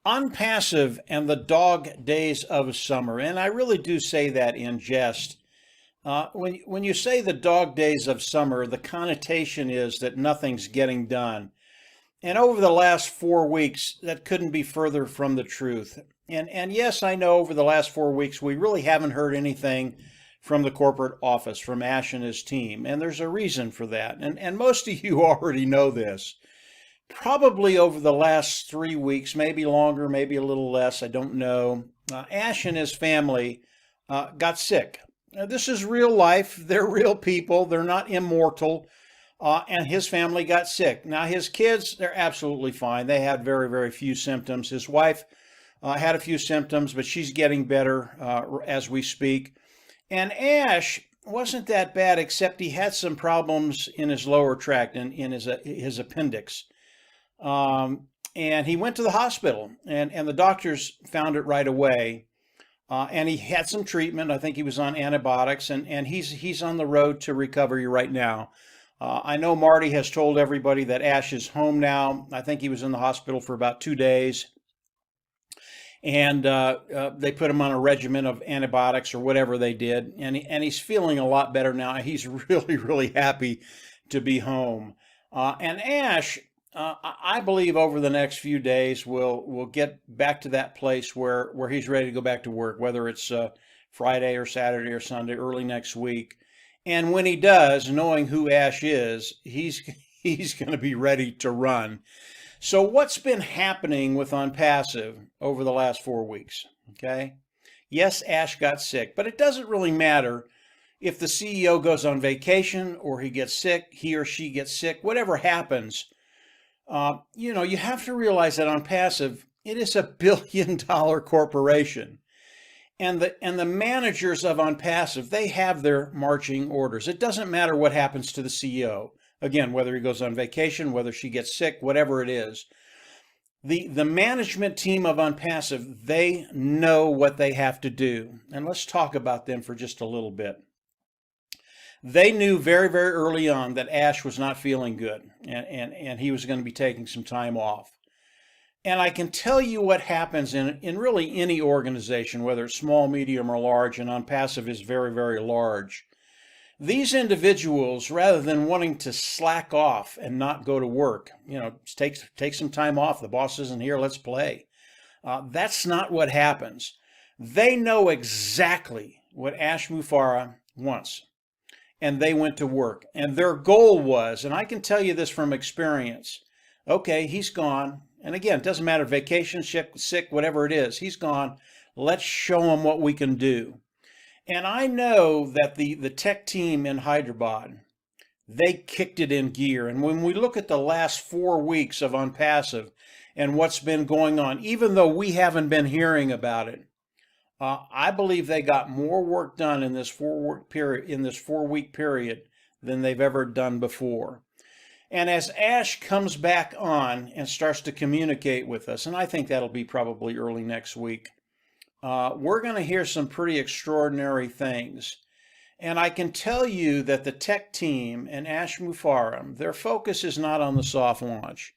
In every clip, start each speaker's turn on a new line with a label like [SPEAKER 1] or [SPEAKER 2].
[SPEAKER 1] OnPassive and the dog days of summer. And I really do say that in jest. When you say the dog days of summer, the connotation is that nothing's getting done. And over the last 4 weeks, that couldn't be further from the truth. And yes, I know over the last 4 weeks, we really haven't heard anything from the corporate office, from Ash and his team. And there's a reason for that. And most of you already know this. Probably over the last 3 weeks, maybe longer, maybe a little less, I don't know, Ash and his family got sick. Now, this is real life. They're real people. They're not immortal. And his family got sick. Now, his kids, they're absolutely fine. They had very, very few symptoms. His wife had a few symptoms, but she's getting better as we speak. And Ash wasn't that bad, except he had some problems in his lower tract, in his appendix. And he went to the hospital, and the doctors found it right away. And he had some treatment. I think he was on antibiotics, and he's on the road to recovery right now. I know Marty has told everybody that Ash is home now. I think he was in the hospital for about 2 days. And they put him on a regimen of antibiotics or whatever they did. And he's feeling a lot better now. He's really, really happy to be home. And Ash, I believe over the next few days, we'll get back to that place where he's ready to go back to work, whether it's Friday or Saturday or Sunday, early next week. And when he does, knowing who Ash is, he's going to be ready to run. So what's been happening with OnPassive over the last 4 weeks? Okay. Yes, Ash got sick, but it doesn't really matter if the CEO goes on vacation or he gets sick, he or she gets sick, whatever happens. You have to realize that OnPassive, it is $1 billion corporation. And the managers of OnPassive, they have their marching orders. It doesn't matter what happens to the CEO. Again, whether he goes on vacation, whether she gets sick, whatever it is. The management team of OnPassive, they know what they have to do. And let's talk about them for just a little bit. They knew very, very early on that Ash was not feeling good, and he was going to be taking some time off. And I can tell you what happens in really any organization, whether it's small, medium, or large, and OnPassive is very, very large. These individuals, rather than wanting to slack off and not go to work, take some time off. The boss isn't here, let's play. That's not what happens. They know exactly what Ash Mufareh wants. And they went to work. And their goal was, and I can tell you this from experience, okay, he's gone. And again, it doesn't matter, vacation, sick, whatever it is, he's gone. Let's show him what we can do. And I know that the tech team in Hyderabad, they kicked it in gear. And when we look at the last 4 weeks of OnPassive and what's been going on, even though we haven't been hearing about it, I believe they got more work done in this 4-week period than they've ever done before. And as Ash comes back on and starts to communicate with us, and I think that'll be probably early next week, we're going to hear some pretty extraordinary things. And I can tell you that the tech team and Ash Mufareh, their focus is not on the soft launch.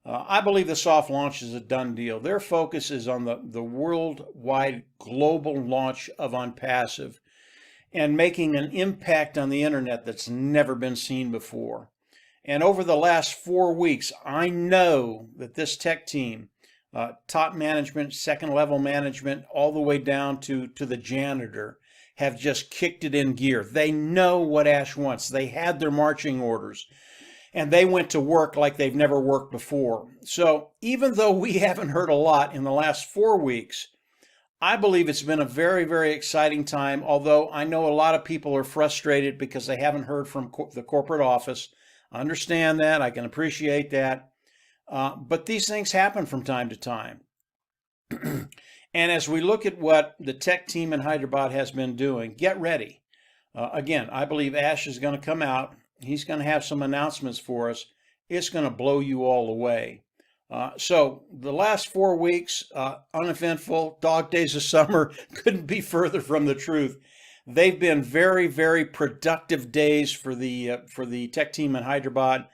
[SPEAKER 1] I believe the soft launch is a done deal. Their focus is on the worldwide global launch of OnPassive and making an impact on the internet that's never been seen before. And over the last 4 weeks, I know that this tech team, top management, second level management, all the way down to the janitor, have just kicked it in gear. They know what Ash wants. They had their marching orders. And they went to work like they've never worked before. So even though we haven't heard a lot in the last 4 weeks, I believe it's been a very, very exciting time, although I know a lot of people are frustrated because they haven't heard from the corporate office. I understand that. I can appreciate that. But these things happen from time to time. And as we look at what the tech team in Hyderabad has been doing, get ready. Again, I believe Ash is going to come out. He's going to have some announcements for us. It's going to blow you all away. So the last 4 weeks, uneventful, dog days of summer, couldn't be further from the truth. They've been very, very productive days for the tech team in Hyderabad.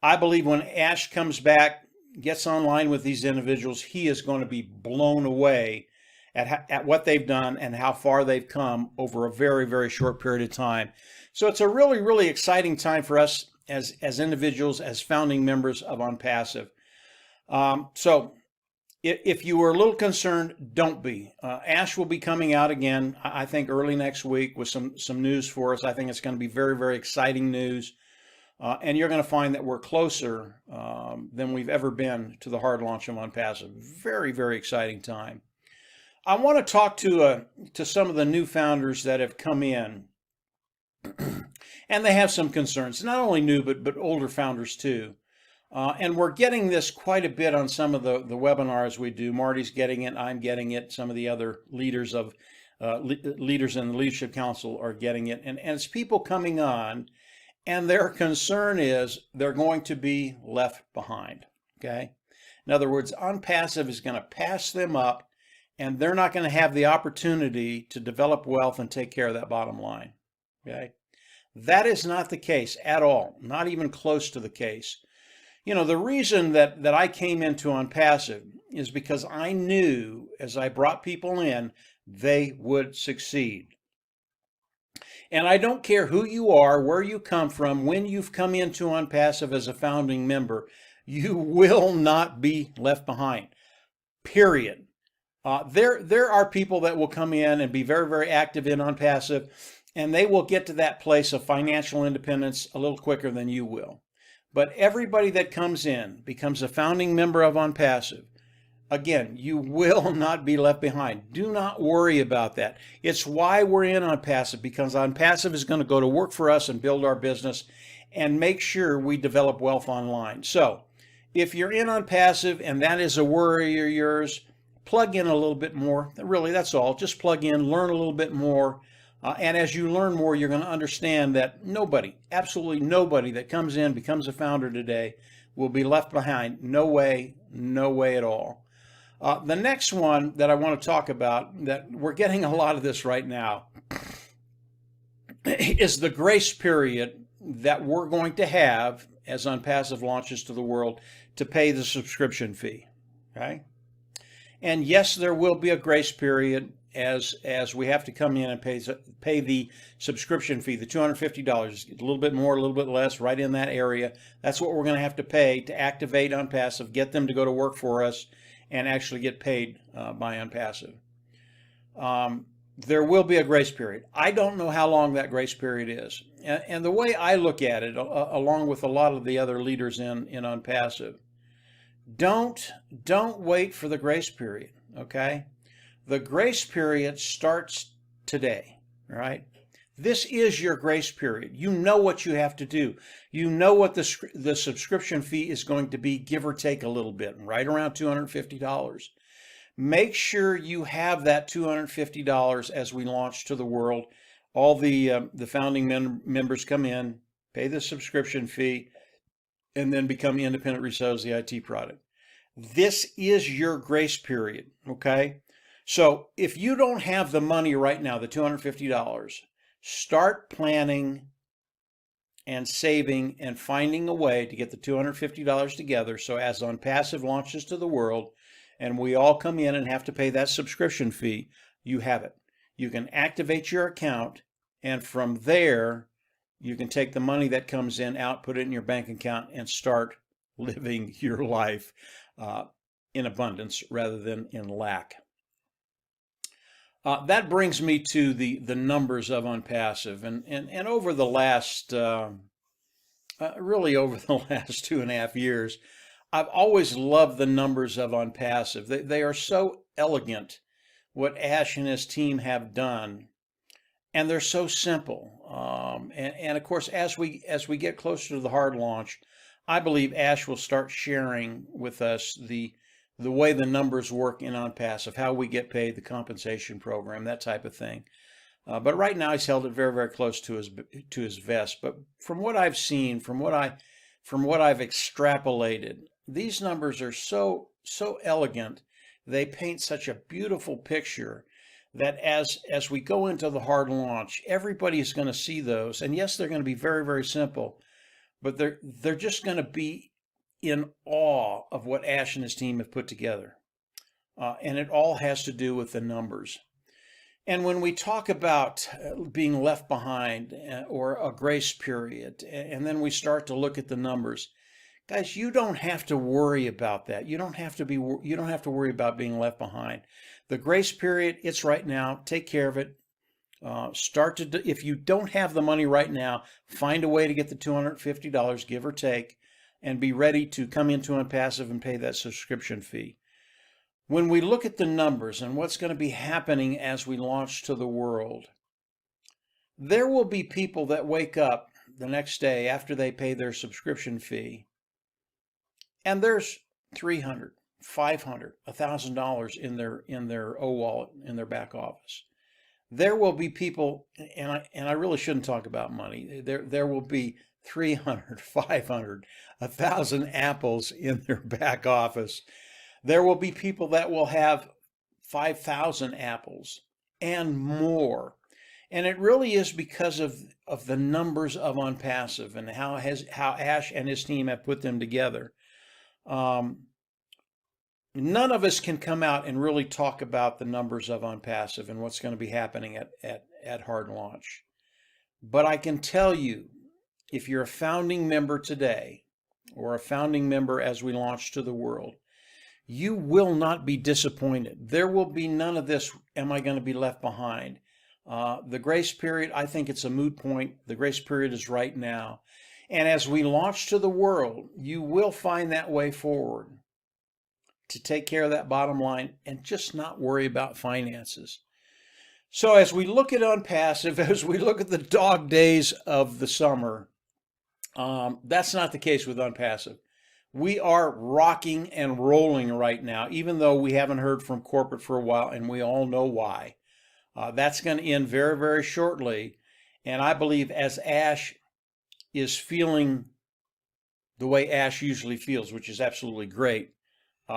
[SPEAKER 1] I believe when Ash comes back, gets online with these individuals, he is going to be blown away at what they've done and how far they've come over a very, very short period of time. So it's a really, really exciting time for us as individuals, as founding members of OnPassive. So if you were a little concerned, don't be. Ash will be coming out again, I think early next week, with some news for us. I think it's going to be very, very exciting news. And you're going to find that we're closer than we've ever been to the hard launch of OnPassive. Very, very exciting time. I want to talk to some of the new founders that have come in, and they have some concerns. Not only new, but older founders too. And we're getting this quite a bit on some of the webinars we do. Marty's getting it, I'm getting it, some of the other leaders in the Leadership Council are getting it. And it's people coming on, and their concern is they're going to be left behind, okay? In other words, OnPassive is going to pass them up, and they're not going to have the opportunity to develop wealth and take care of that bottom line, okay? That is not the case at all, not even close to the case. You know, the reason that I came into OnPassive is because I knew as I brought people in, they would succeed. And I don't care who you are, where you come from, when you've come into OnPassive as a founding member, you will not be left behind, period. There are people that will come in and be very, very active in OnPassive, and they will get to that place of financial independence a little quicker than you will. But everybody that comes in becomes a founding member of OnPassive. Again, you will not be left behind. Do not worry about that. It's why we're in OnPassive, because OnPassive is going to go to work for us and build our business and make sure we develop wealth online. So if you're in OnPassive and that is a worry of yours, plug in a little bit more. Really, that's all. Just plug in, learn a little bit more. And as you learn more, you're going to understand that nobody, absolutely nobody that comes in, becomes a founder today, will be left behind. No way at all. The next one that I want to talk about, that we're getting a lot of this right now, is the grace period that we're going to have as OnPassive launches to the world to pay the subscription fee. Okay? And yes, there will be a grace period as we have to come in and pay the subscription fee, the $250, a little bit more, a little bit less, right in that area. That's what we're going to have to pay to activate OnPassive, get them to go to work for us, and actually get paid by OnPassive. There will be a grace period. I don't know how long that grace period is. And the way I look at it, along with a lot of the other leaders in OnPassive, don't wait for the grace period, okay? The grace period starts today, all right? This is your grace period. You know what you have to do. You know what the subscription fee is going to be, give or take a little bit, right around $250. Make sure you have that $250 as we launch to the world. All the founding members come in, pay the subscription fee, and then become independent resellers of the IT product. This is your grace period, okay? So if you don't have the money right now, the $250, start planning and saving and finding a way to get the $250 together. So as OnPassive launches to the world and we all come in and have to pay that subscription fee, you have it. You can activate your account, and from there, you can take the money that comes in out, put it in your bank account, and start living your life in abundance rather than in lack. That brings me to the numbers of OnPassive, and over the last, really over the last 2.5 years, I've always loved the numbers of OnPassive. They are so elegant, what Ash and his team have done, and they're so simple. And of course, as we get closer to the hard launch, I believe Ash will start sharing with us the way the numbers work in OnPassive, how we get paid, the compensation program, that type of thing. But right now he's held it very, very close to his vest. But from what I've seen, from what I've extrapolated, these numbers are so elegant. They paint such a beautiful picture that as we go into the hard launch, everybody's going to see those. And yes, they're going to be very, very simple, but they're just going to be in awe of what Ash and his team have put together. And it all has to do with the numbers. And when we talk about being left behind or a grace period, and then we start to look at the numbers, guys, you don't have to worry about that. You don't have to worry about being left behind. The grace period, it's right now. Take care of it. If you don't have the money right now, find a way to get the $250, give or take, and be ready to come into OnPassive and pay that subscription fee. When we look at the numbers and what's going to be happening as we launch to the world, there will be people that wake up the next day after they pay their subscription fee, and there's $300, $500, $1,000 in their wallet in their back office. There will be people, and I really shouldn't talk about money. There will be 300, 500, 1,000 apples in their back office. There will be people that will have 5,000 apples and more. And it really is because of the numbers of OnPassive and how Ash and his team have put them together. None of us can come out and really talk about the numbers of OnPassive and what's going to be happening at hard launch. But I can tell you, if you're a founding member today or a founding member as we launch to the world, you will not be disappointed. There will be none of this, am I going to be left behind? The grace period, I think it's a moot point. The grace period is right now. And as we launch to the world, you will find that way forward to take care of that bottom line and just not worry about finances. So as we look at OnPassive, as we look at the dog days of the summer, that's not the case with OnPassive. We are rocking and rolling right now, even though we haven't heard from corporate for a while, and we all know why. That's going to end very, very shortly. And I believe as Ash is feeling the way Ash usually feels, which is absolutely great,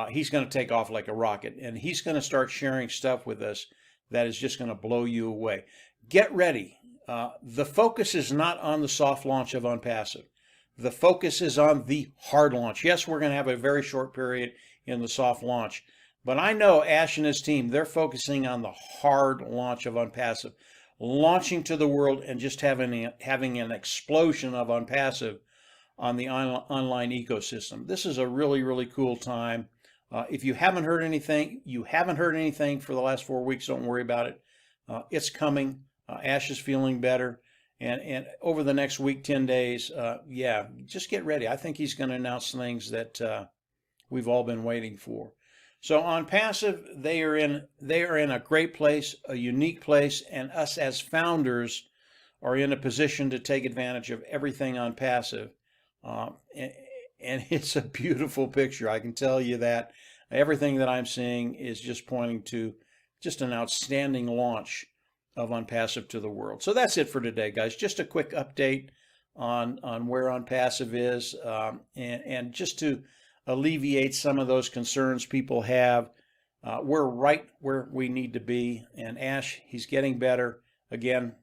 [SPEAKER 1] he's going to take off like a rocket. And he's going to start sharing stuff with us that is just going to blow you away. Get ready. The focus is not on the soft launch of OnPassive. The focus is on the hard launch. Yes, we're going to have a very short period in the soft launch, but I know Ash and his team, they're focusing on the hard launch of OnPassive, launching to the world and just having an explosion of OnPassive on the online ecosystem. This is a really, really cool time. If you haven't heard anything, for the last 4 weeks, don't worry about it. It's coming. Ash is feeling better. And over the next week, 10 days, yeah, just get ready. I think he's going to announce things that we've all been waiting for. So OnPassive, they are in a great place, a unique place, and us as founders are in a position to take advantage of everything OnPassive. And it's a beautiful picture. I can tell you that everything that I'm seeing is just pointing to just an outstanding launch of OnPassive to the world. So that's it for today, guys. Just a quick update on where OnPassive is, and just to alleviate some of those concerns people have. We're right where we need to be, and Ash, he's getting better. Again,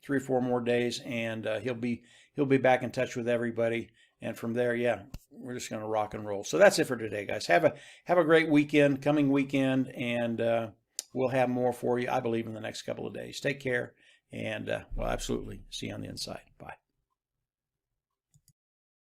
[SPEAKER 1] 3 or 4 more days, and he'll be back in touch with everybody. And from there, yeah, we're just going to rock and roll. So that's it for today, guys. Have a great weekend, coming weekend, and we'll have more for you, I believe, in the next couple of days. Take care, and well, absolutely. See you on the inside. Bye.